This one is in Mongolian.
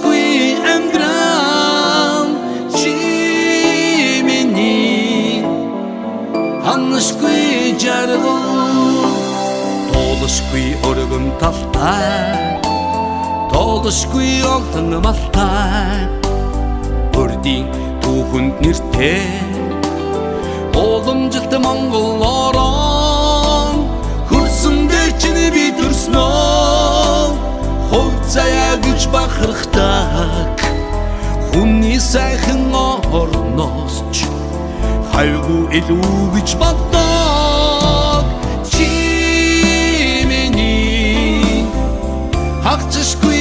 Ханашгүй амьдрал чи миний ханашгүй жаргал тоолошгүй өргөн талтай тоолошгүй олон малтай өрдийн түүхэнд нэртэй уламжилт Монгол орон хөрсөндөө чинь би төрснөө хувь заяа гэж бахархдаг хүний сайхан орноос ч хайгуу илүү гэж боддог чи миний хагцшгүй